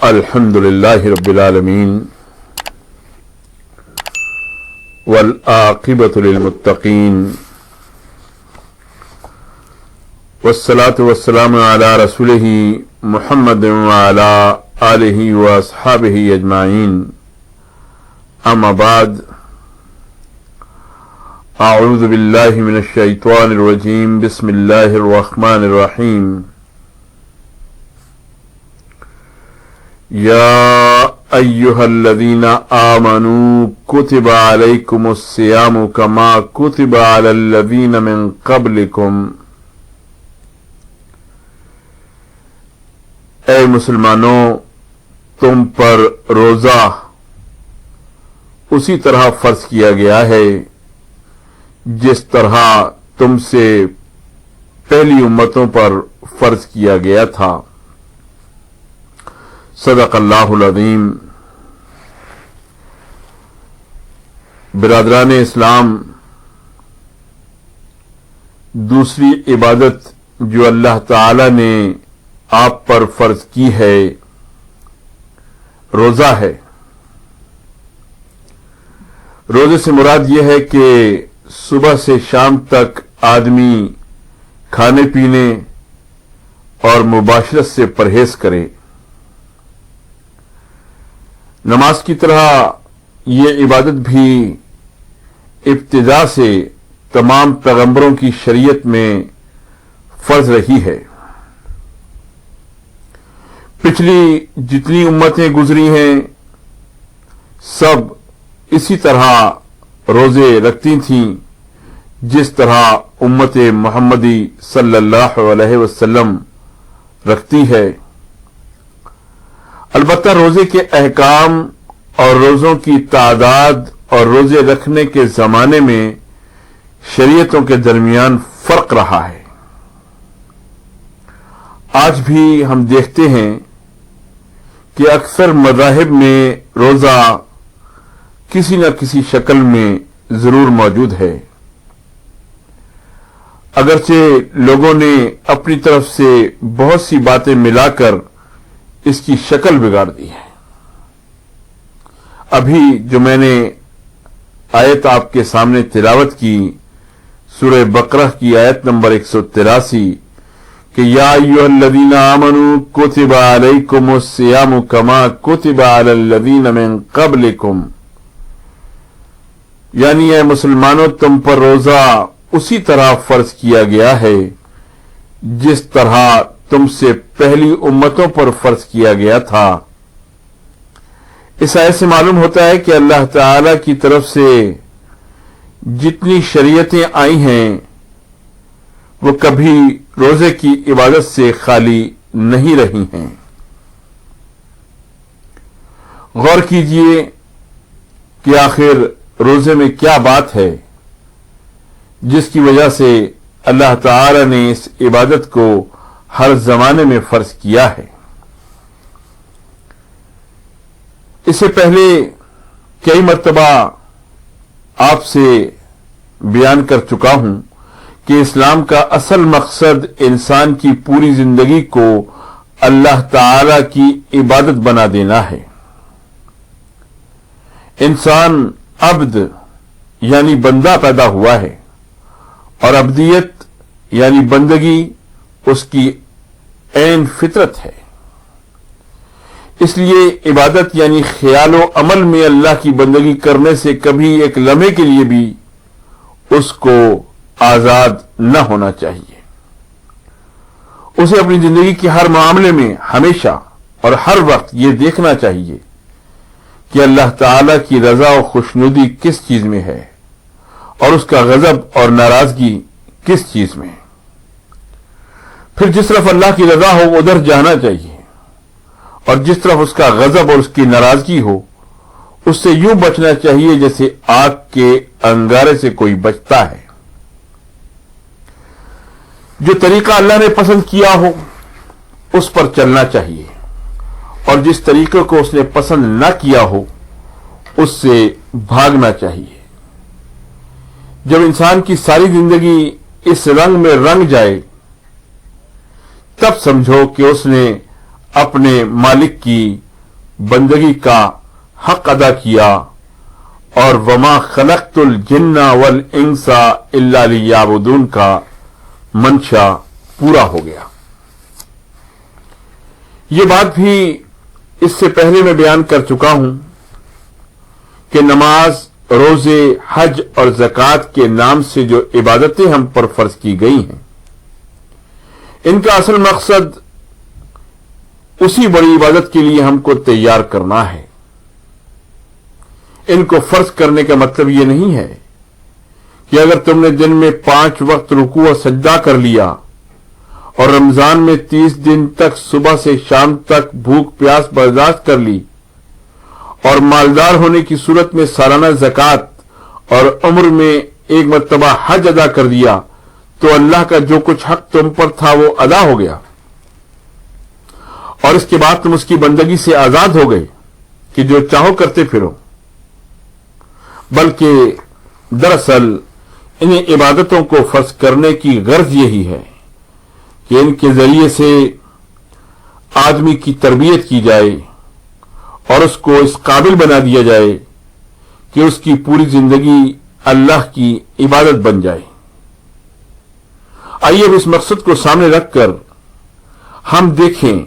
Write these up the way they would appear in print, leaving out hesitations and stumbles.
الحمد للہ رب العالمین والعاقبۃ للمتقین والصلاة والسلام علی رسولہ محمد وعلی آلہ واصحابہ اجمعین اما بعد اعوذ باللہ من الشیطان الرجیم بسم اللہ الرحمن الرحیم یا ایہا الذین آمنوا کتب علیکم الصیام کما کتب علی الذین من قبلکم اے مسلمانوں، تم پر روزہ اسی طرح فرض کیا گیا ہے جس طرح تم سے پہلی امتوں پر فرض کیا گیا تھا۔ صدق اللہ العظیم۔ برادران اسلام، دوسری عبادت جو اللہ تعالی نے آپ پر فرض کی ہے روزہ ہے۔ روزے سے مراد یہ ہے کہ صبح سے شام تک آدمی کھانے پینے اور مباشرت سے پرہیز کرے۔ نماز کی طرح یہ عبادت بھی ابتدا سے تمام پیغمبروں کی شریعت میں فرض رہی ہے۔ پچھلی جتنی امتیں گزری ہیں سب اسی طرح روزے رکھتی تھیں جس طرح امت محمدی صلی اللہ علیہ وسلم رکھتی ہے۔ البتہ روزے کے احکام اور روزوں کی تعداد اور روزے رکھنے کے زمانے میں شریعتوں کے درمیان فرق رہا ہے۔ آج بھی ہم دیکھتے ہیں کہ اکثر مذاہب میں روزہ کسی نہ کسی شکل میں ضرور موجود ہے، اگرچہ لوگوں نے اپنی طرف سے بہت سی باتیں ملا کر اس کی شکل بگاڑ دی ہے۔ ابھی جو میں نے آیت آپ کے سامنے تلاوت کی سورہ بقرہ کی آیت نمبر 183 کہ یا ایھا الذین آمنوا کتب علیکم الصیام کما کتب علی الذین من قبلکم، یعنی اے مسلمانوں تم پر روزہ اسی طرح فرض کیا گیا ہے جس طرح تم سے پہلی امتوں پر فرض کیا گیا تھا۔ اس آیت سے معلوم ہوتا ہے کہ اللہ تعالی کی طرف سے جتنی شریعتیں آئی ہیں وہ کبھی روزے کی عبادت سے خالی نہیں رہی ہیں۔ غور کیجئے کہ آخر روزے میں کیا بات ہے جس کی وجہ سے اللہ تعالی نے اس عبادت کو ہر زمانے میں فرض کیا ہے۔ اس سے پہلے کئی مرتبہ آپ سے بیان کر چکا ہوں کہ اسلام کا اصل مقصد انسان کی پوری زندگی کو اللہ تعالی کی عبادت بنا دینا ہے۔ انسان عبد یعنی بندہ پیدا ہوا ہے اور عبدیت یعنی بندگی اس کی عین فطرت ہے۔ اس لیے عبادت یعنی خیال و عمل میں اللہ کی بندگی کرنے سے کبھی ایک لمحے کے لیے بھی اس کو آزاد نہ ہونا چاہیے۔ اسے اپنی زندگی کے ہر معاملے میں ہمیشہ اور ہر وقت یہ دیکھنا چاہیے کہ اللہ تعالی کی رضا و خوشنودی کس چیز میں ہے اور اس کا غضب اور ناراضگی کس چیز میں ہے۔ پھر جس طرف اللہ کی رضا ہو ادھر جانا چاہیے اور جس طرف اس کا غضب اور اس کی ناراضگی ہو اس سے یوں بچنا چاہیے جیسے آگ کے انگارے سے کوئی بچتا ہے۔ جو طریقہ اللہ نے پسند کیا ہو اس پر چلنا چاہیے اور جس طریقے کو اس نے پسند نہ کیا ہو اس سے بھاگنا چاہیے۔ جب انسان کی ساری زندگی اس رنگ میں رنگ جائے تب سمجھو کہ اس نے اپنے مالک کی बंदगी का हक अदा किया और वमा खलक़तुल जिन्ना वल इंसा इल्ला लियअबुदून का मंशा पूरा हो गया। ये बात भी इससे पहले मैं बयान कर चुका हूं कि नमाज, रोजे, हज और ज़कात के नाम से जो इबादतें हम पर फर्ज की गई हैं, इनका असल मकसद उसी बड़ी इबादत के लिए हमको तैयार करना है। इनको फर्ज करने का मतलब यह नहीं है कि अगर तुमने दिन में 5 वक्त रुकू और सजदा कर लिया और रमजान में 30 दिन तक सुबह से शाम तक भूख प्यास बर्दाश्त कर ली और मालदार होने की सूरत में सालाना ज़कात और उम्र में एक मर्तबा हज अदा कर दिया तो अल्लाह का जो कुछ हक तुम पर था वो अदा हो गया और इसके बाद तुम उसकी बंदगी से आजाद हो गए कि जो चाहो करते फिरो। बल्कि दरअसल इन्हीं इबादतों को फर्ज करने की गर्ज यही है कि इनके जरिए से आदमी की तरबियत की जाए और उसको इस काबिल बना दिया जाए कि उसकी पूरी जिंदगी अल्लाह की इबादत बन जाए। आइए अब इस मकसद को सामने रखकर हम देखें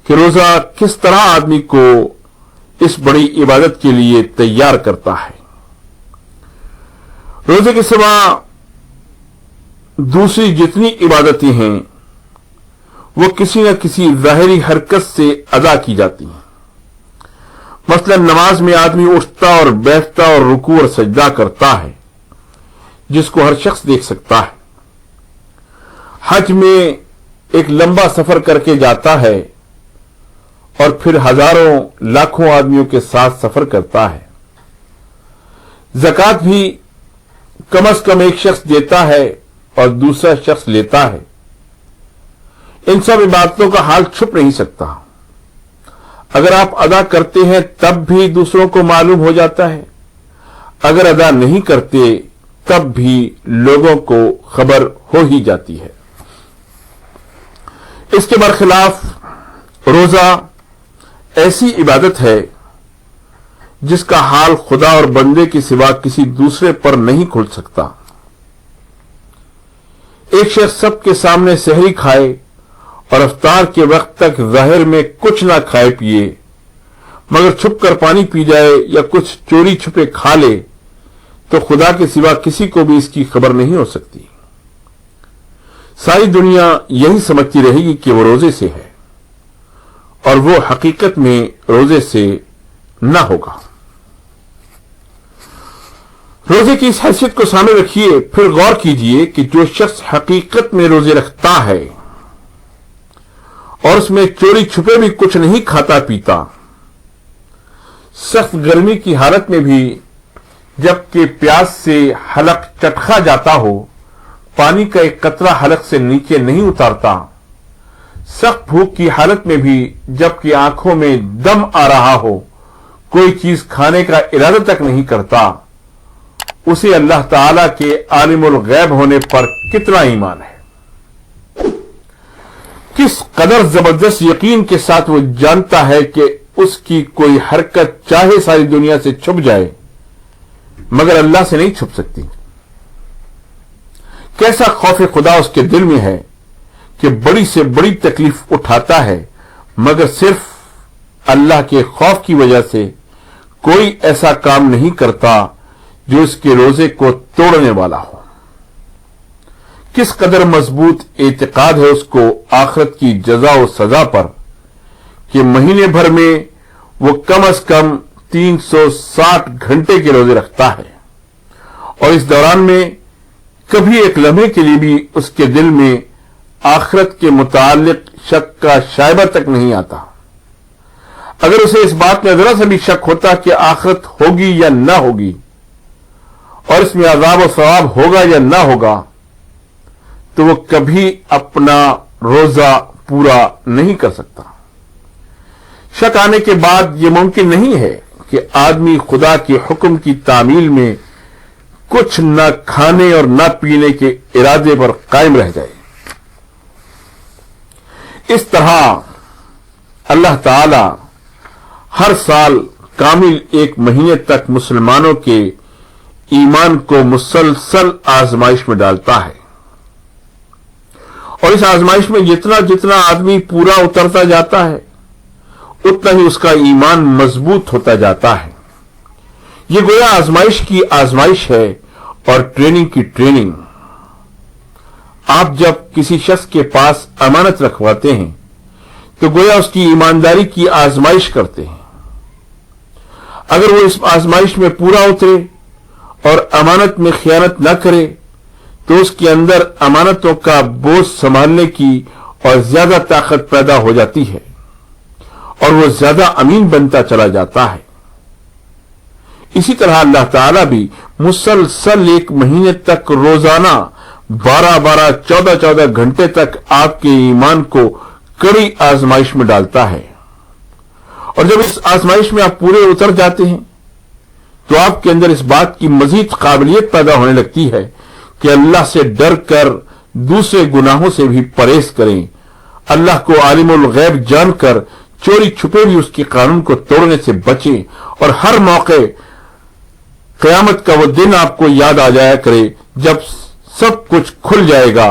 कि रोजा किस तरह आदमी को इस बड़ी इबादत के लिए तैयार करता है। रोजे के सिवा दूसरी जितनी इबादतें हैं वो किसी न किसी ज़ाहिरी हरकत से अदा की जाती हैं। मसलन नमाज में आदमी उठता और बैठता और रुकू और सजदा करता है, जिसको हर शख्स देख सकता है। हज में एक लंबा सफर करके जाता है और फिर हजारों लाखों आदमियों के साथ सफर करता है। ज़कात भी कम से कम एक शख्स देता है और दूसरा शख्स लेता है। इन सब इबादतों का हाल छुप नहीं सकता। अगर आप अदा करते हैं तब भी दूसरों को मालूम हो जाता है, अगर अदा नहीं करते तब भी लोगों को खबर हो ही जाती है। इसके बरखिलाफ रोजा ऐसी इबादत है जिसका हाल खुदा और बंदे के सिवा किसी दूसरे पर नहीं खुल सकता। एक शख्स सबके सामने सहरी खाए और इफ्तार के वक्त तक जाहिर में कुछ ना खाए पिए मगर छुप कर पानी पी जाए या कुछ चोरी छुपे खा ले तो खुदा के सिवा किसी को भी इसकी खबर नहीं हो सकती। सारी दुनिया यही समझती रहेगी कि वो रोजे से है और वो हकीकत में रोजे से न होगा। रोजे की इस हैसियत को सामने रखिए, फिर गौर कीजिए कि जो शख्स हकीकत में रोजे रखता है और उसमें चोरी छुपे भी कुछ नहीं खाता पीता, सख्त गर्मी की हालत में भी जबकि प्यास से हलक चटखा जाता हो, पानी का एक कतरा हलक से नीचे नहीं उतारता, सख्त भूख की हालत में भी जबकि आंखों में दम आ रहा हो, कोई चीज खाने का इरादा तक नहीं करता, उसे अल्लाह ताला के आलिमुल गैब होने पर कितना ईमान है। किस कदर जबरदस्त यकीन के साथ वो जानता है कि उसकी कोई हरकत चाहे सारी दुनिया से छुप जाए मगर अल्लाह से नहीं छुप सकती। कैसा खौफ खुदा उसके दिल में है कि बड़ी से बड़ी तकलीफ उठाता है मगर सिर्फ अल्लाह के खौफ की वजह से कोई ऐसा काम नहीं करता जो इसके रोजे को तोड़ने वाला हो। किस कदर मजबूत एतिकाद है उसको आखिरत की जजा और सजा पर कि महीने भर में वो कम से कम 360 घंटे के रोजे रखता है और इस दौरान में कभी एक लम्हे के लिए भी उसके दिल में आखिरत के मुताल्लिक शक का शायबा तक नहीं आता। अगर उसे इस बात में जरा सा भी शक होता कि आखिरत होगी या ना होगी और इसमें अज़ाब और सवाब होगा या ना होगा तो वो कभी अपना रोजा पूरा नहीं कर सकता। शक आने के बाद ये मुमकिन नहीं है कि आदमी खुदा के हुक्म की तामील में कुछ न खाने और न पीने के इरादे पर कायम रह जाए। इस तरह अल्लाह ताला हर साल कामिल एक महीने तक मुसलमानों के ईमान को मुसलसल आजमाइश में डालता है और इस आजमाइश में जितना जितना आदमी पूरा उतरता जाता है उतना ही उसका ईमान मजबूत होता जाता है। ये गोया आजमाइश की आजमाइश है और ट्रेनिंग की ट्रेनिंग। आप जब किसी शख्स के पास अमानत रखवाते हैं तो गोया उसकी ईमानदारी की आजमाइश करते हैं। अगर वो इस आजमाइश में पूरा उतरे और अमानत में खयानत न करे तो उसके अंदर अमानतों का बोझ संभालने की और ज्यादा ताकत पैदा हो जाती है और वो ज्यादा अमीन बनता चला जाता है। इसी तरह अल्लाह ताला भी मुसलसल एक महीने तक रोजाना 12-12, 14-14 घंटे तक आपके ईमान को कड़ी आजमाइश में डालता है और जब इस आजमाइश में आप पूरे उतर जाते हैं तो आपके अंदर इस बात की मजीद काबिलियत पैदा होने लगती है कि अल्लाह से डर कर दूसरे गुनाहों से भी परहेज करें, अल्लाह को आलिमुल गैब जानकर चोरी छुपे भी उसके कानून को तोड़ने से बचें और हर मौके क़यामत का वो दिन आपको याद आ जाया करे जब सब कुछ खुल जाएगा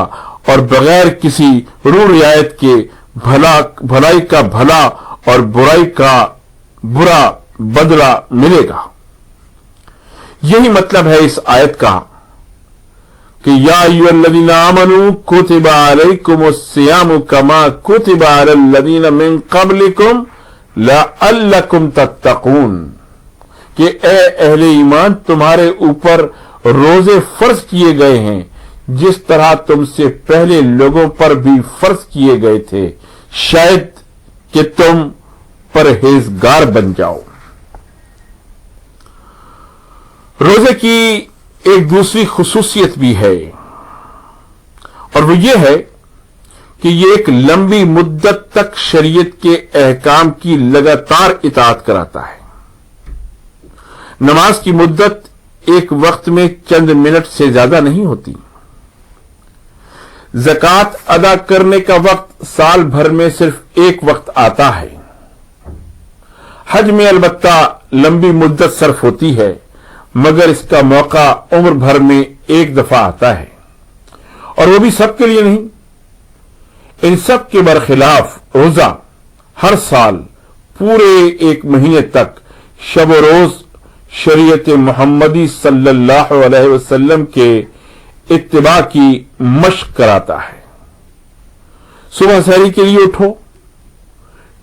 और बगैर किसी रू रियायत के भलाई का भला और बुराई का बुरा बदला मिलेगा। यही मतलब है इस आयत का कि या अय्युहल्लज़ीना आमनू कुतिबा अलैकुमुस्सियामु कमा कुतिबा अलल्लज़ीना मिन क़ब्लिकुम लअल्लकुम तत्तक़ून, कि ए अहले ईमान तुम्हारे ऊपर रोजे फर्ज किए गए हैं जिस तरह तुमसे पहले लोगों पर भी फर्ज किए गए थे, शायद कि तुम परहेजगार बन जाओ। रोजे की एक दूसरी खुसूसियत भी है और वो ये है कि ये एक लंबी मुद्दत तक शरीयत के अहकाम की लगातार इताअत कराता है। नमाज की मुद्दत एक वक्त में चंद मिनट से ज्यादा नहीं होती। ज़कात अदा करने का वक्त साल भर में सिर्फ एक वक्त आता है। हज में अलबत्ता लंबी मुद्दत सर्फ होती है मगर इसका मौका उम्र भर में एक दफा आता है और वो भी सबके लिए नहीं। इन सब के बरखिलाफ रोजा हर साल पूरे एक महीने तक शब रोज शरीयत मोहम्मदी सल्लल्लाहु अलैहि वसल्लम के इत्तिबा की मशक कराता है। सुबह सहरी के लिए उठो,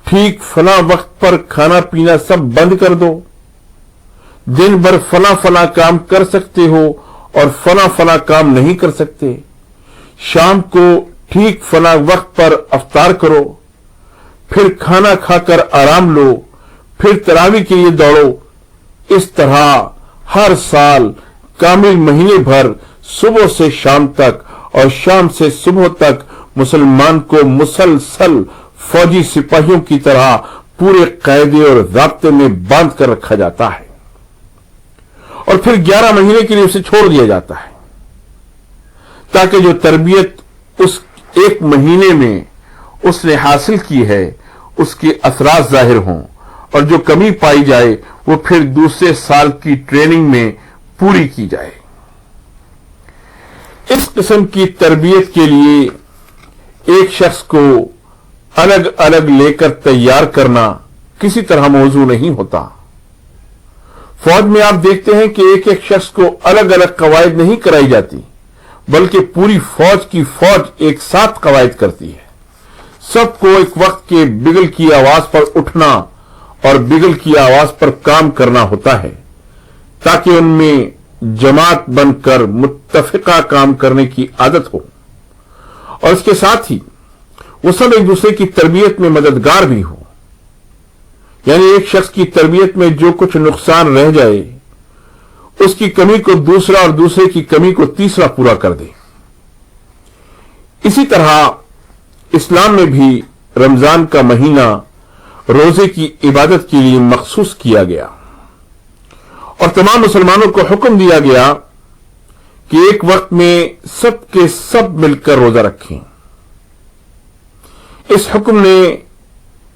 ठीक फला वक्त पर खाना पीना सब बंद कर दो, दिन भर फला फला काम कर सकते हो और फला फला काम नहीं कर सकते, शाम को ठीक फला वक्त पर अफ्तार करो, फिर खाना खाकर आराम लो, फिर तरावी के लिए दौड़ो। इस तरह हर साल कामिल महीने भर सुबह से शाम तक और शाम से सुबह तक मुसलमान को मुसलसल फौजी सिपाहियों की तरह पूरे कायदे और ज़ाब्ते में बांध कर रखा जाता है और फिर 11 महीने के लिए उसे छोड़ दिया जाता है ताकि जो तरबियत उस एक महीने में उसने हासिल की है उसके असरात जाहिर हों और जो कमी पाई जाए वो फिर दूसरे साल की ट्रेनिंग में पूरी की जाए। इस किस्म की तरबियत के लिए एक शख्स को अलग अलग लेकर तैयार करना किसी तरह मौजू नहीं होता। फौज में आप देखते हैं कि एक एक शख्स को अलग अलग कवायद नहीं कराई जाती बल्कि पूरी फौज की फौज एक साथ कवायद करती है। सबको एक वक्त के बिगल की आवाज पर उठना और बिगल की आवाज पर काम करना होता है ताकि उनमें जमात बनकर मुत्तफिका काम करने की आदत हो और इसके साथ ही वो सब एक दूसरे की तरबियत में मददगार भी हो। यानी एक शख्स की तरबियत में जो कुछ नुकसान रह जाए उसकी कमी को दूसरा और दूसरे की कमी को तीसरा पूरा कर दे। इसी तरह इस्लाम में भी रमजान का महीना रोजे की इबादत के लिए मखसूस किया गया और तमाम मुसलमानों को हुक्म दिया गया कि एक वक्त में सब के सब मिलकर रोजा रखें। इस हुक्म ने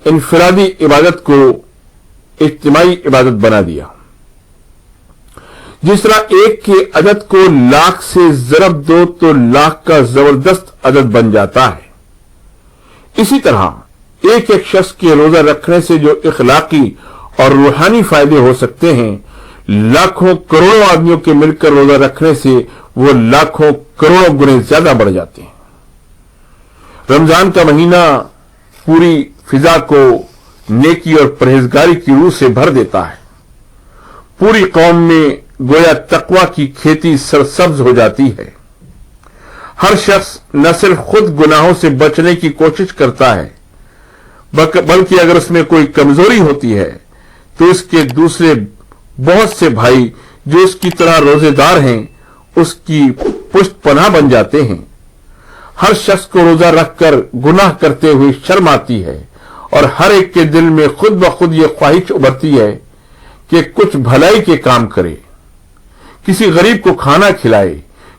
इनफरादी इबादत को इज्तिमाई इबादत बना दिया। जिस तरह एक के अदद को लाख से ज़रब दो तो लाख का जबरदस्त अदद बन जाता है, इसी तरह एक एक शख्स के रोजा रखने से जो इखलाकी और रूहानी फायदे हो सकते हैं, लाखों करोड़ों आदमियों के मिलकर रोजा रखने से वो लाखों करोड़ों गुने ज्यादा बढ़ जाते हैं। रमजान का महीना पूरी फिजा को नेकी और परहेजगारी की रूह से भर देता है। पूरी कौम में गोया तकवा की खेती सरसब्ज हो जाती है। हर शख्स न सिर्फ खुद गुनाहों से बचने की कोशिश करता है, बल्कि अगर उसमें कोई कमजोरी होती है तो उसके दूसरे बहुत से भाई जो उसकी तरह रोजेदार हैं उसकी पुष्ट पनाह बन जाते हैं। हर शख्स को रोजा रखकर गुनाह करते हुए शर्म आती है और हर एक के दिल में खुद ब खुद ये ख्वाहिश उभरती है कि कुछ भलाई के काम करे, किसी गरीब को खाना खिलाए,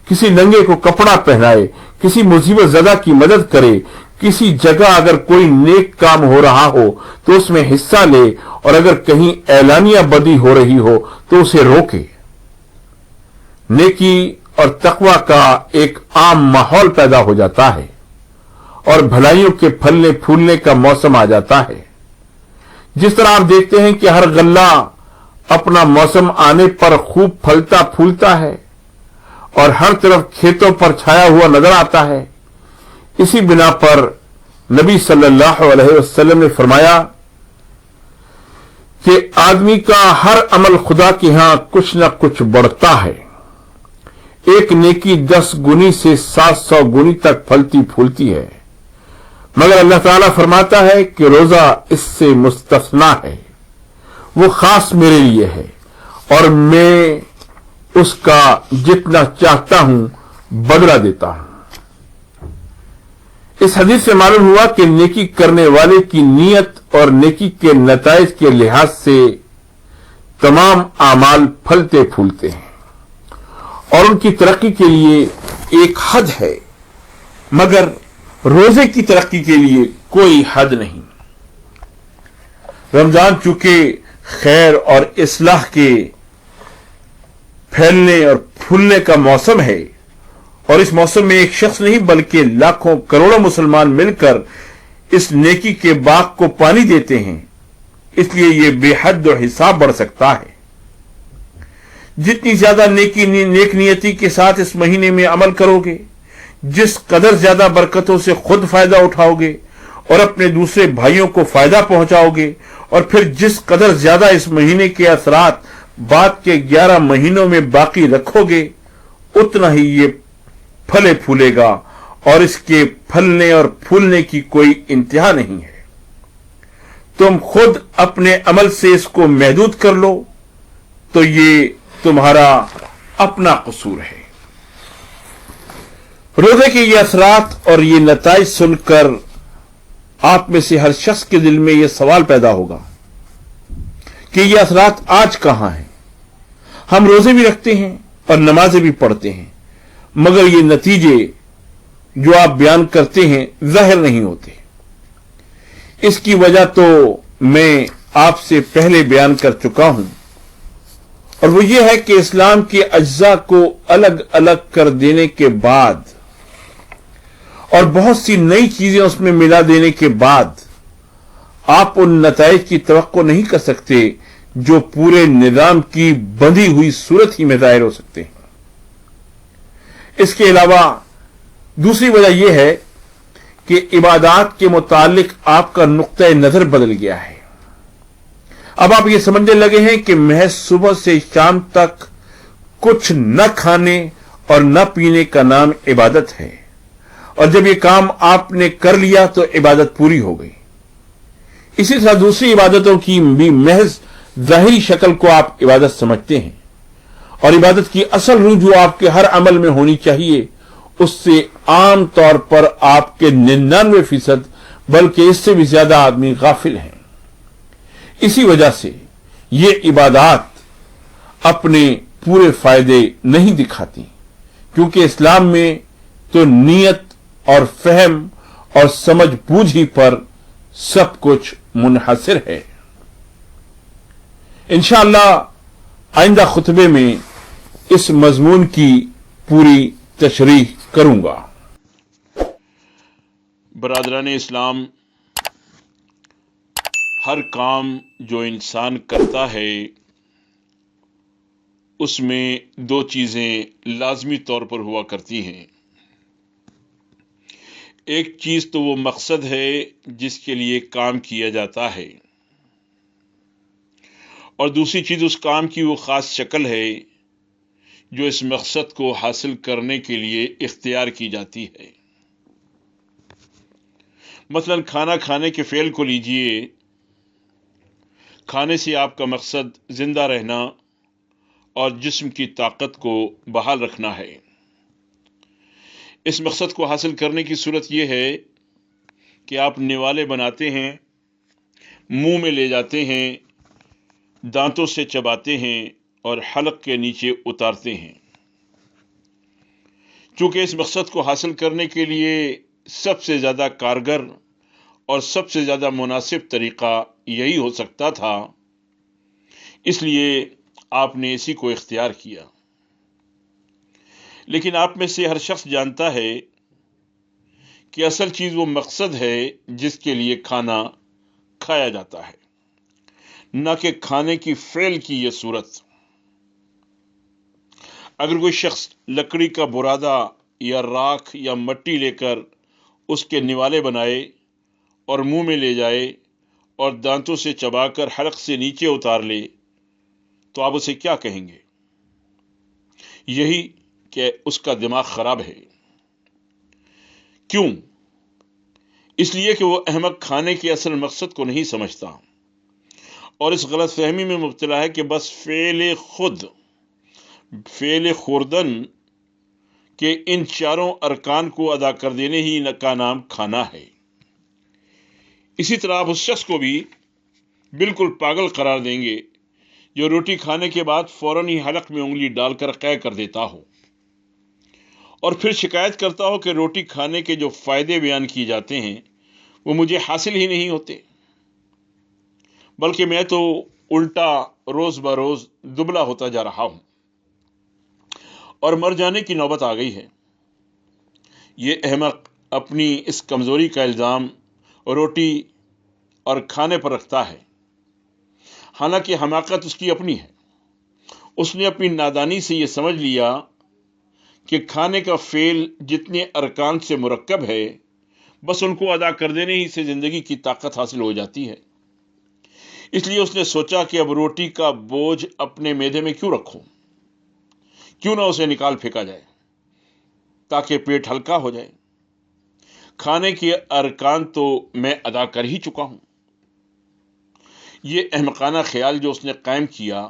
किसी नंगे को कपड़ा पहनाए, किसी मुसीबत ज़दा की मदद करे, किसी जगह अगर कोई नेक काम हो रहा हो तो उसमें हिस्सा ले और अगर कहीं ऐलानिया बदी हो रही हो तो उसे रोके। नेकी और तकवा का एक आम माहौल पैदा हो जाता है और भलाइयों के फलने फूलने का मौसम आ जाता है। जिस तरह आप देखते हैं कि हर गल्ला अपना मौसम आने पर खूब फलता फूलता है और हर तरफ खेतों पर छाया हुआ नजर आता है, इसी बिना पर नबी सल्लल्लाहु अलैहि वसल्लम ने फरमाया कि आदमी का हर अमल खुदा के यहां कुछ न कुछ बढ़ता है। एक नेकी 10 गुनी से 700 गुनी तक फलती फूलती है, मगर अल्लाह ताला फरमाता है कि रोजा इससे मुस्तस्ना है, वो खास मेरे लिए है और मैं उसका जितना चाहता हूं बदला देता हूं। इस हदीस से मालूम हुआ कि नेकी करने वाले की नीयत और नेकी के नताइज के लिहाज से तमाम आमाल फलते फूलते हैं और उनकी तरक्की के लिए एक हद है, मगर रोजे की तरक्की के लिए कोई हद नहीं। रमजान चूंकि खैर और इस्लाह के फैलने और फूलने का मौसम है और इस मौसम में एक शख्स नहीं बल्कि लाखों करोड़ों मुसलमान मिलकर इस नेकी के बाग को पानी देते हैं, इसलिए यह बेहद और हिसाब बढ़ सकता है। जितनी ज्यादा नेक नियति के साथ इस महीने में अमल करोगे, जिस कदर ज्यादा बरकतों से खुद फायदा उठाओगे और अपने दूसरे भाइयों को फायदा पहुंचाओगे और फिर जिस कदर ज्यादा इस महीने के असरात बाद के 11 महीनों में बाकी रखोगे, उतना ही ये फले फूलेगा और इसके फलने और फूलने की कोई इंतहा नहीं है। तुम खुद अपने अमल से इसको महदूद कर लो तो ये तुम्हारा अपना कसूर है। रोजे के ये असरात और ये नताइज सुनकर आप में से हर शख्स के दिल में यह सवाल पैदा होगा कि ये असरात आज कहां हैं। हम रोजे भी रखते हैं और नमाजें भी पढ़ते हैं, मगर ये नतीजे जो आप बयान करते हैं जाहिर नहीं होते। इसकी वजह तो मैं आपसे पहले बयान कर चुका हूं और वो ये है कि इस्लाम के अज्जा को अलग अलग कर देने के बाद और बहुत सी नई चीजें उसमें मिला देने के बाद आप उन नताइज की तवक्को नहीं कर सकते जो पूरे निजाम की बंधी हुई सूरत ही में जाहिर हो सकते हैं। इसके अलावा दूसरी वजह यह है कि इबादत के मुतालिक आपका नुक्ता नजर बदल गया है। अब आप ये समझने लगे हैं कि महज सुबह से शाम तक कुछ न खाने और न पीने का नाम इबादत है और जब ये काम आपने कर लिया तो इबादत पूरी हो गई। इसी तरह दूसरी इबादतों की भी महज जाहिरी शक्ल को आप इबादत समझते हैं और इबादत की असल रूह जो आपके हर अमल में होनी चाहिए उससे आम तौर पर आपके 99% बल्कि इससे भी ज्यादा आदमी गाफिल हैं। इसी वजह से ये इबादत अपने पूरे फायदे नहीं दिखाती, क्योंकि इस्लाम में तो नीयत और फहम और समझ बूझ ही पर सब कुछ मुनहसर है। इंशाअल्लाह आइंदा खुतबे में इस मजमून की पूरी तशरीह करूंगा। बरादरान इस्लाम, हर काम जो इंसान करता है उसमें दो चीज़ें लाजमी तौर पर हुआ करती हैं। एक चीज़ तो वो मकसद है जिसके लिए काम किया जाता है, और दूसरी चीज़ उस काम की वो ख़ास शक्ल है जो इस मकसद को हासिल करने के लिए इख्तियार की जाती है। मसलन खाना खाने के फ़ेल को लीजिए। खाने से आपका मकसद ज़िंदा रहना और जिस्म की ताकत को बहाल रखना है। इस मकसद को हासिल करने की सूरत यह है कि आप निवाले बनाते हैं, मुंह में ले जाते हैं, दांतों से चबाते हैं और हलक के नीचे उतारते हैं। चूंकि इस मकसद को हासिल करने के लिए सबसे ज़्यादा कारगर और सबसे ज़्यादा मुनासिब तरीक़ा यही हो सकता था, इसलिए आपने इसी को इख्तियार किया। लेकिन आप में से हर शख्स जानता है कि असल चीज़ वो मकसद है जिसके लिए खाना खाया जाता है, न कि खाने की फ़ेल की ये सूरत। अगर कोई शख्स लकड़ी का बुरादा या राख या मट्टी लेकर उसके निवाले बनाए और मुंह में ले जाए और दांतों से चबाकर हलक से नीचे उतार ले, तो आप उसे क्या कहेंगे? यही कि उसका दिमाग खराब है। क्यों? इसलिए कि वो अहमक खाने के असल मकसद को नहीं समझता और इस गलत फहमी में मुब्तला है कि बस फेल खुर्दन के इन चारों अरकान को अदा कर देने ही का नाम खाना है। इसी तरह आप उस शख्स को भी बिल्कुल पागल करार देंगे जो रोटी खाने के बाद फौरन ही हलक में उंगली डालकर कै कर देता हो और फिर शिकायत करता हो कि रोटी खाने के जो फायदे बयान किए जाते हैं वो मुझे हासिल ही नहीं होते, बल्कि मैं तो उल्टा रोज बरोज दुबला होता जा रहा हूं और मर जाने की नौबत आ गई है। ये अहमक अपनी इस कमजोरी का इल्जाम रोटी और खाने पर रखता है, हालांकि हमाकत उसकी अपनी है। उसने अपनी नादानी से यह समझ लिया कि खाने का फेल जितने अरकान से मुरक्कब है, बस उनको अदा कर देने ही से जिंदगी की ताकत हासिल हो जाती है। इसलिए उसने सोचा कि अब रोटी का बोझ अपने मैदे में क्यों रखूं, क्यों ना उसे निकाल फेंका जाए ताकि पेट हल्का हो जाए। खाने के अरकान तो मैं अदा कर ही चुका हूं। यह अहमकाना ख्याल जो उसने कायम किया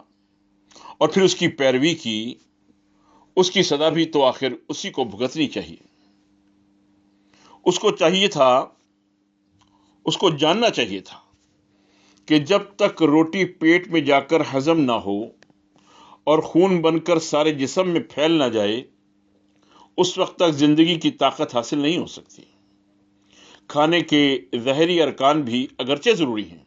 और फिर उसकी पैरवी की, उसकी सदा भी तो आखिर उसी को भुगतनी चाहिए। उसको जानना चाहिए था कि जब तक रोटी पेट में जाकर हजम ना हो और खून बनकर सारे जिस्म में फैल ना जाए, उस वक्त तक जिंदगी की ताकत हासिल नहीं हो सकती। खाने के ज़हरी अरकान भी अगरचे जरूरी हैं,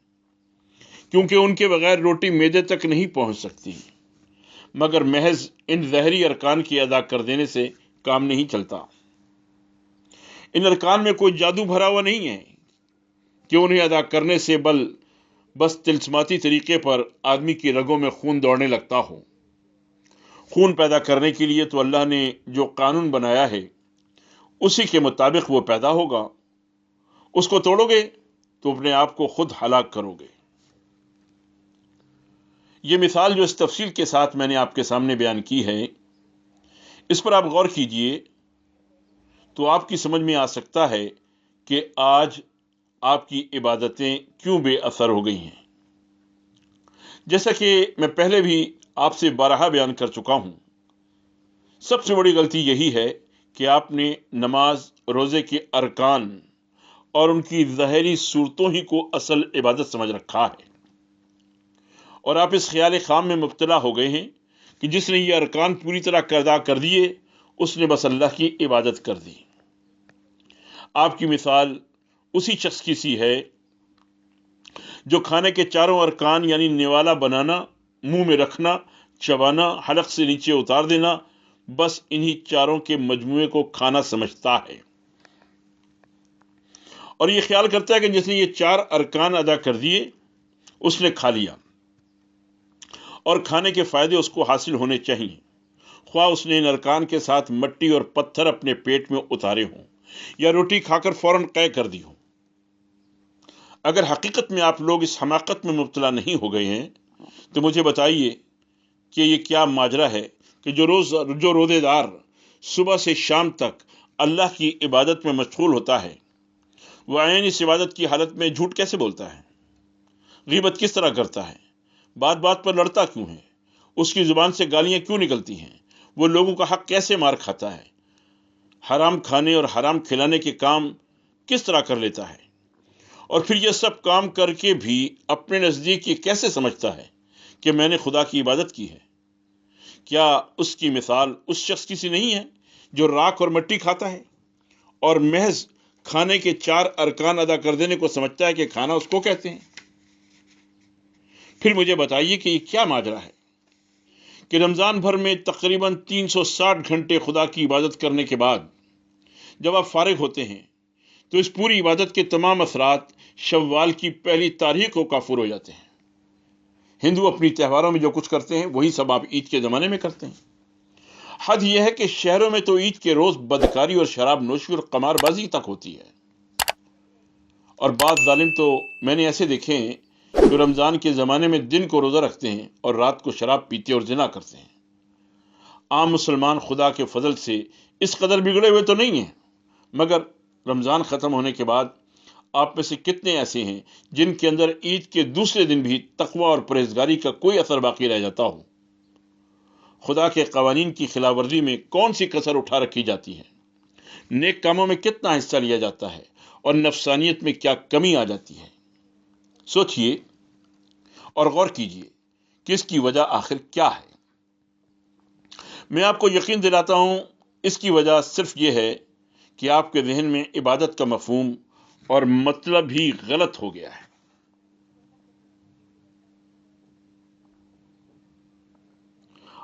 क्योंकि उनके बगैर रोटी मैदे तक नहीं पहुंच सकती, मगर महज इन ज़हरी अरकान की अदा कर देने से काम नहीं चलता। इन अरकान में कोई जादू भरा हुआ नहीं है कि उन्हें अदा करने से बस तिल्स्माती तरीके पर आदमी की रगों में खून दौड़ने लगता हो। खून पैदा करने के लिए तो अल्लाह ने जो कानून बनाया है उसी के मुताबिक वो पैदा होगा। उसको तोड़ोगे तो अपने आप को खुद हलाक करोगे। ये मिसाल जो इस तफसील के साथ मैंने आपके सामने बयान की है, इस पर आप गौर कीजिए तो आपकी समझ में आ सकता है कि आज आपकी इबादतें क्यों बेअसर हो गई हैं। जैसा कि मैं पहले भी आपसे बारहा बयान कर चुका हूं, सबसे बड़ी गलती यही है कि आपने नमाज, रोजे के अरकान और उनकी ज़ाहिरी सूरतों ही को असल इबादत समझ रखा है, और आप इस ख्याल खाम में मुब्तला हो गए हैं कि जिसने ये अरकान पूरी तरह अदा कर दिए उसने बस अल्लाह की इबादत कर दी। आपकी मिसाल उसी शख्स की सी है जो खाने के चारों अरकान यानी निवाला बनाना मुंह में रखना, चबाना, हलक से नीचे उतार देना, बस इन्हीं चारों के मजमूए को खाना समझता है और ये ख्याल करता है कि जिसने ये 4 अरकान अदा कर दिए उसने खा लिया और खाने के फायदे उसको हासिल होने चाहिए, ख्वाह उसने इन अरकान के साथ मट्टी और पत्थर अपने पेट में उतारे हों या रोटी खाकर फौरन कै कर दी हो। अगर हकीकत में आप लोग इस हमाकत में मुब्तला नहीं हो गए हैं तो मुझे बताइए कि ये क्या माजरा है कि जो रोज़ेदार सुबह से शाम तक अल्लाह की इबादत में मशगूल होता है वह ऐन इस इबादत की हालत में झूठ कैसे बोलता है, गीबत किस तरह करता है, बात बात पर लड़ता क्यों है, उसकी जुबान से गालियां क्यों निकलती हैं, वो लोगों का हक कैसे मार खाता है, हराम खाने और हराम खिलाने के काम किस तरह कर लेता है और फिर यह सब काम करके भी अपने नज़दीक ये कैसे समझता है कि मैंने खुदा की इबादत की है। क्या उसकी मिसाल उस शख्स की सी नहीं है जो राख और मिट्टी खाता है और महज खाने के 4 अरकान अदा कर देने को समझता है कि खाना उसको कहते हैं। फिर मुझे बताइए कि ये क्या माजरा है कि रमज़ान भर में तकरीबन 360 घंटे खुदा की इबादत करने के बाद जब आप फारिग होते हैं तो इस पूरी इबादत के तमाम असरात शव्वाल की पहली तारीख को काफूर हो जाते हैं। हिंदू अपनी त्योहारों में जो कुछ करते हैं वही सब आप ईद के ज़माने में करते हैं। हद यह है कि शहरों में तो ईद के रोज़ बदकारी और शराब नोशी और कमारबाजी तक होती है और बाज़ जालिम तो मैंने ऐसे देखे हैं जो रमज़ान के ज़माने में दिन को रोज़ा रखते हैं और रात को शराब पीते और जिना करते हैं। आम मुसलमान खुदा के फजल से इस कदर बिगड़े हुए तो नहीं हैं, मगर रमज़ान ख़त्म होने के बाद आप में से कितने ऐसे हैं जिनके अंदर ईद के दूसरे दिन भी तकवा और परहेजगारी का कोई असर बाकी रह जाता हो। खुदा के कवानीन की खिलाफवर्जी में कौन सी कसर उठा रखी जाती है, नेक कामों में कितना हिस्सा लिया जाता है और नफसानियत में क्या कमी आ जाती है। सोचिए और गौर कीजिए कि इसकी वजह आखिर क्या है। मैं आपको यकीन दिलाता हूं इसकी वजह सिर्फ यह है कि आपके जहन में इबादत का मफहूम और मतलब ही गलत हो गया है।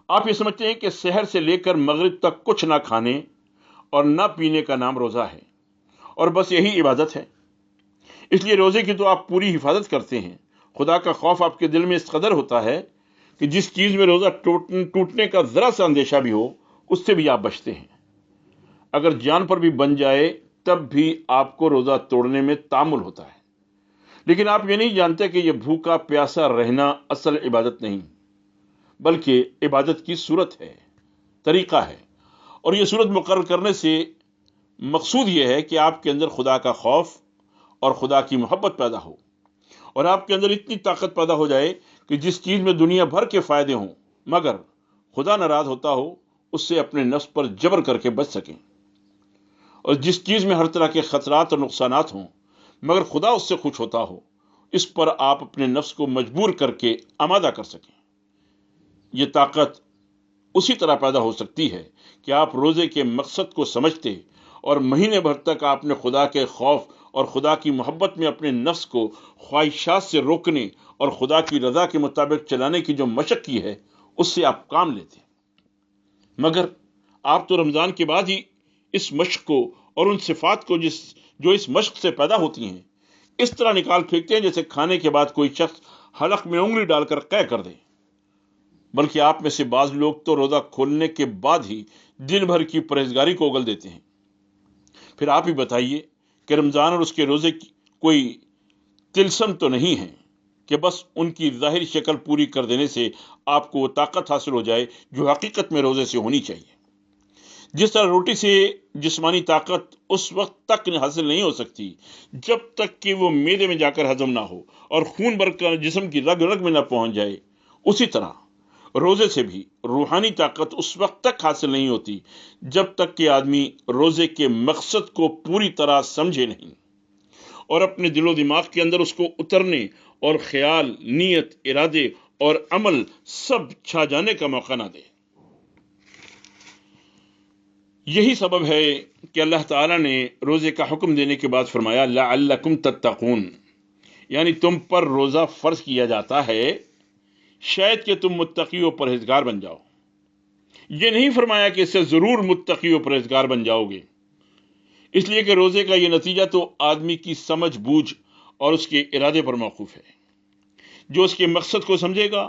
आप ये समझते हैं कि सहर से लेकर मगरिब तक कुछ ना खाने और ना पीने का नाम रोज़ा है और बस यही इबादत है। इसलिए रोज़े की तो आप पूरी हिफाजत करते हैं। खुदा का खौफ आपके दिल में इस कदर होता है कि जिस चीज़ में रोज़ा टूटने का ज़रा सा अंदेशा भी हो उससे भी आप बचते हैं। अगर जान पर भी बन जाए तब भी आपको रोज़ा तोड़ने में तामुल होता है। लेकिन आप ये नहीं जानते कि यह भूखा प्यासा रहना असल इबादत नहीं बल्कि इबादत की सूरत है, तरीक़ा है। और यह सूरत मुकर्रर करने से मकसूद यह है कि आपके अंदर खुदा का खौफ और खुदा की मोहब्बत पैदा हो और आपके अंदर इतनी ताकत पैदा हो जाए कि जिस चीज़ में दुनिया भर के फ़ायदे हों मगर खुदा नाराज़ होता हो उससे अपने नफ्स पर जबर करके बच सकें, और जिस चीज़ में हर तरह के ख़तरात और नुकसानात हों मगर खुदा उससे खुश होता हो इस पर आप अपने नफ्स को मजबूर करके आमादा कर सकें। ये ताकत उसी तरह पैदा हो सकती है कि आप रोज़े के मकसद को समझते और महीने भर तक आपने खुदा के खौफ और खुदा की मोहब्बत में अपने नफ्स को ख्वाहिशात से रोकने और खुदा की रज़ा के मुताबिक चलाने की जो मशक की है उससे आप काम लेते। मगर आप तो रमज़ान के बाद ही इस मशक को और उन सिफात को जो इस मशक से पैदा होती हैं इस तरह निकाल फेंकते हैं जैसे खाने के बाद कोई शख्स हलक में उंगली डालकर कै कर दे। बल्कि आप में से बाज़ लोग तो रोज़ा खोलने के बाद ही दिन भर की परहेजगारी को उगल देते हैं। फिर आप ही बताइए कि रमज़ान और उसके रोज़े की कोई तिलस्म तो नहीं है कि बस उनकी ज़ाहिरी शक्ल पूरी कर देने से आपको वो ताकत हासिल हो जाए जो हकीकत में रोज़े से होनी चाहिए। जिस तरह रोटी से जिस्मानी ताकत उस वक्त तक हासिल नहीं हो सकती जब तक कि वो मैदे में जाकर हजम ना हो और खून भरकर जिस्म की रग रग में ना पहुंच जाए, उसी तरह रोज़े से भी रूहानी ताकत उस वक्त तक हासिल नहीं होती जब तक कि आदमी रोज़े के मकसद को पूरी तरह समझे नहीं और अपने दिलो दिमाग के अंदर उसको उतरने और ख्याल, नीयत, इरादे और अमल सब छा जाने का मौका ना दे। यही सबब है कि अल्लाह ताला ने रोज़े का हुक्म देने के बाद फरमाया लअल्लकुम तत्तकून, यानी तुम पर रोज़ा फ़र्ज किया जाता है شاید کہ تم متقی و پرہیزگار بن جاؤ۔ یہ نہیں فرمایا کہ اس سے ضرور متقی و پرہیزگار بن جاؤ گے، اس لیے کہ روزے کا یہ نتیجہ تو آدمی کی سمجھ بوجھ اور اس کے ارادے پر موقوف ہے۔ جو اس کے مقصد کو سمجھے گا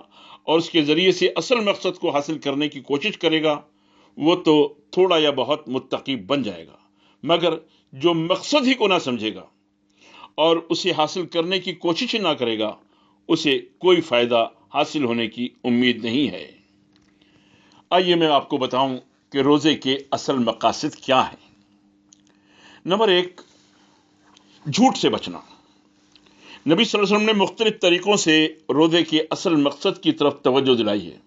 اور اس کے ذریعے سے اصل مقصد کو حاصل کرنے کی کوشش کرے گا، وہ تو تھوڑا یا بہت متقی بن جائے گا، مگر جو مقصد ہی کو نہ سمجھے گا اور اسے حاصل کرنے کی کوشش ہی نہ کرے گا، اسے کوئی فائدہ حاصل ہونے کی امید نہیں ہے۔ آئیے میں آپ کو بتاؤں کہ روزے کے اصل مقاصد کیا ہیں۔ نمبر 1، جھوٹ سے بچنا۔ نبی صلی اللہ علیہ وسلم نے مختلف طریقوں سے روزے کے اصل مقصد کی طرف توجہ دلائی ہے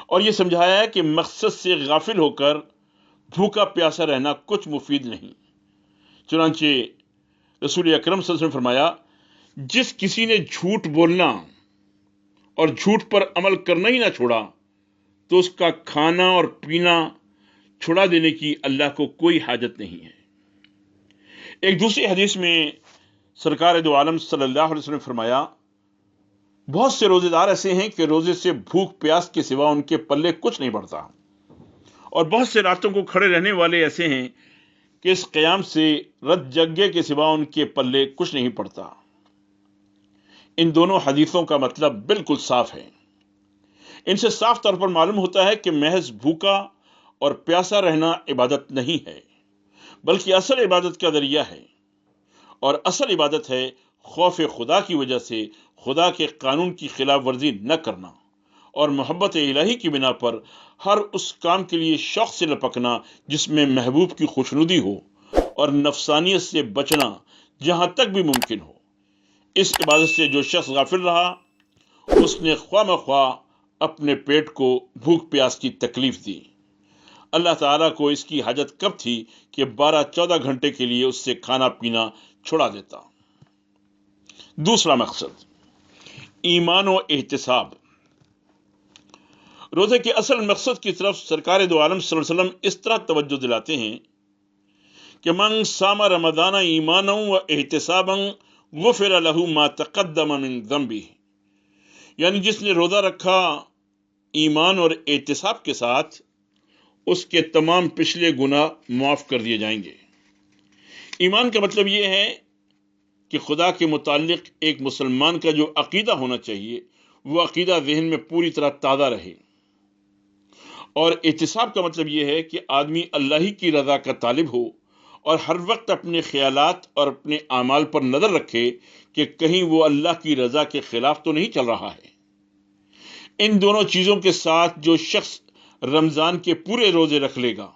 اور یہ سمجھایا ہے کہ مقصد سے غافل ہو کر بھوکا پیاسا رہنا کچھ مفید نہیں۔ چنانچہ رسول اکرم صلی اللہ علیہ وسلم نے فرمایا، جس کسی نے جھوٹ بولنا اور جھوٹ پر عمل کرنا ہی نہ چھوڑا تو اس کا کھانا اور پینا چھڑا دینے کی اللہ کو کوئی حاجت نہیں ہے۔ ایک دوسری حدیث میں سرکار دو عالم صلی اللہ علیہ وسلم نے فرمایا، بہت سے روزے دار ایسے ہیں کہ روزے سے بھوک پیاس کے سوا ان کے پلے کچھ نہیں بڑھتا، اور بہت سے راتوں کو کھڑے رہنے والے ایسے ہیں کہ اس قیام سے رت جگے کے سوا ان کے پلے کچھ نہیں پڑتا۔ ان دونوں حدیثوں کا مطلب بالکل صاف ہے۔ ان سے صاف طور پر معلوم ہوتا ہے کہ محض بھوکا اور پیاسا رہنا عبادت نہیں ہے، بلکہ اصل عبادت کا ذریعہ ہے، اور اصل عبادت ہے خوف خدا کی وجہ سے خدا کے قانون کی خلاف ورزی نہ کرنا اور محبت الہی کی بنا پر ہر اس کام کے لیے شوق سے لپکنا جس میں محبوب کی خوشنودی ہو، اور نفسانیت سے بچنا جہاں تک بھی ممکن ہو۔ اس عبادت سے جو شخص غافل رہا، اس نے خواہ مخواہ اپنے پیٹ کو بھوک پیاس کی تکلیف دی۔ اللہ تعالیٰ کو اس کی حاجت کب تھی کہ 12-14 گھنٹے کے لیے اس سے کھانا پینا چھڑا دیتا۔ دوسرا مقصد، ایمان و احتساب۔ روزے کے اصل مقصد کی طرف سرکار دو عالم صلی اللہ علیہ وسلم اس طرح توجہ دلاتے ہیں کہ من صام رمضان ایمانا و احتسابا غفر له ما تقدم من ذنبه، یعنی جس نے روزہ رکھا ایمان اور احتساب کے ساتھ، اس کے تمام پچھلے گناہ معاف کر دیے جائیں گے۔ ایمان کا مطلب یہ ہے کہ خدا کے متعلق ایک مسلمان کا جو عقیدہ ہونا چاہیے وہ عقیدہ ذہن میں پوری طرح تازہ رہے، اور احتساب کا مطلب یہ ہے کہ آدمی اللہ ہی کی رضا کا طالب ہو اور ہر وقت اپنے خیالات اور اپنے اعمال پر نظر رکھے کہ کہیں وہ اللہ کی رضا کے خلاف تو نہیں چل رہا ہے۔ ان دونوں چیزوں کے ساتھ جو شخص رمضان کے پورے روزے رکھ لے گا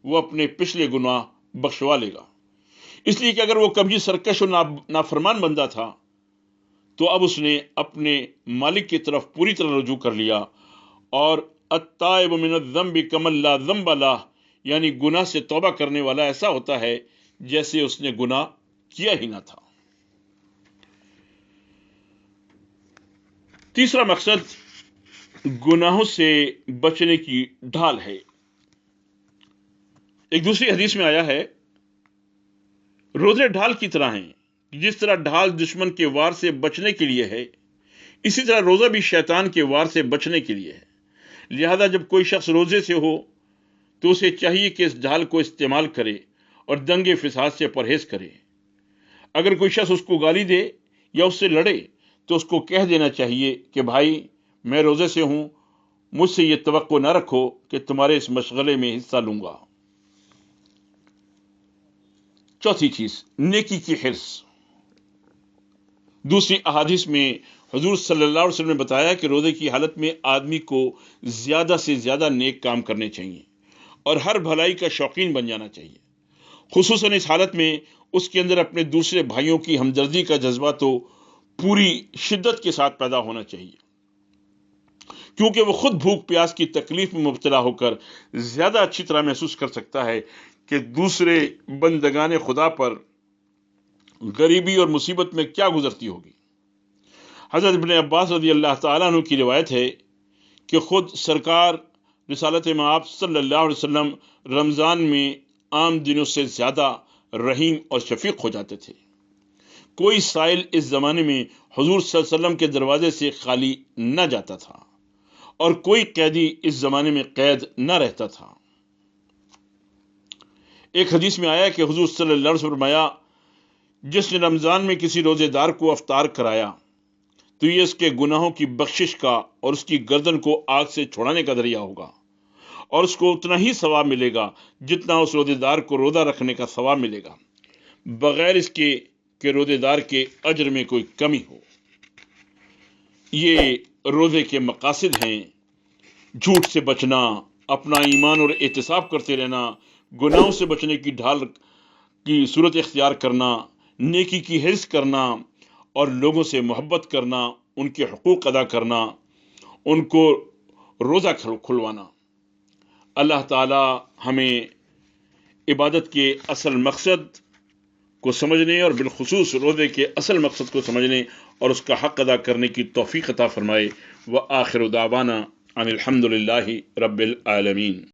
وہ اپنے پچھلے گناہ بخشوا لے گا، اس لیے کہ اگر وہ کبھی سرکش و نافرمان بندہ تھا تو اب اس نے اپنے مالک کی طرف پوری طرح رجوع کر لیا، اور التائب من الذنب کمن لا ذنب لہ، یعنی گناہ سے توبہ کرنے والا ایسا ہوتا ہے جیسے اس نے گناہ کیا ہی نہ تھا۔ تیسرا مقصد گناہوں سے بچنے کی ڈھال ہے۔ ایک دوسری حدیث میں آیا ہے، روزے ڈھال کی طرح ہیں، جس طرح ڈھال دشمن کے وار سے بچنے کے لیے ہے، اسی طرح روزہ بھی شیطان کے وار سے بچنے کے لیے ہے۔ لہذا جب کوئی شخص روزے سے ہو تو اسے چاہیے کہ اس ڈھال کو استعمال کرے اور دنگے فساد سے پرہیز کرے۔ اگر کوئی شخص اس کو گالی دے یا اس سے لڑے تو اس کو کہہ دینا چاہیے کہ بھائی میں روزے سے ہوں، مجھ سے یہ توقع نہ رکھو کہ تمہارے اس مشغلے میں حصہ لوں گا۔ چوتھی چیز، نیکی کی حرص۔ دوسری احادیث میں حضور صلی اللہ علیہ وسلم نے بتایا کہ روزے کی حالت میں آدمی کو زیادہ سے زیادہ نیک کام کرنے چاہیے اور ہر بھلائی کا شوقین بن جانا چاہیے۔ خصوصاً اس حالت میں اس کے اندر اپنے دوسرے بھائیوں کی ہمدردی کا جذبہ تو پوری شدت کے ساتھ پیدا ہونا چاہیے، کیونکہ وہ خود بھوک پیاس کی تکلیف میں مبتلا ہو کر زیادہ اچھی طرح محسوس کر سکتا ہے کہ دوسرے بندگان خدا پر غریبی اور مصیبت میں کیا گزرتی ہوگی۔ حضرت ابن عباس رضی اللہ تعالیٰ عنہ کی روایت ہے کہ خود سرکار رسالت مآب صلی اللہ علیہ وسلم رمضان میں عام دنوں سے زیادہ رحیم اور شفیق ہو جاتے تھے۔ کوئی سائل اس زمانے میں حضور صلی اللہ علیہ وسلم کے دروازے سے خالی نہ جاتا تھا اور کوئی قیدی اس زمانے میں قید نہ رہتا تھا۔ ایک حدیث میں آیا کہ حضور صلی اللہ علیہ وسلم فرمایا، جس نے رمضان میں کسی روزے دار کو افطار کرایا تو یہ اس کے گناہوں کی بخشش کا اور اس کی گردن کو آگ سے چھڑانے کا ذریعہ ہوگا، اور اس کو اتنا ہی ثواب ملے گا جتنا اس روزے دار کو روزہ رکھنے کا ثواب ملے گا، بغیر اس کے کہ روزے دار کے اجر میں کوئی کمی ہو۔ یہ روزے کے مقاصد ہیں: جھوٹ سے بچنا، اپنا ایمان اور احتساب کرتے رہنا، گناہوں سے بچنے کی ڈھال کی صورت اختیار کرنا، نیکی کی حرص کرنا اور لوگوں سے محبت کرنا، ان کے حقوق ادا کرنا، ان کو روزہ کھلوانا۔ اللہ تعالی ہمیں عبادت کے اصل مقصد کو سمجھنے اور بالخصوص روزے کے اصل مقصد کو سمجھنے اور اس کا حق ادا کرنے کی توفیق عطا فرمائے۔ وآخر دعوانا ان الحمد للہ رب العالمین۔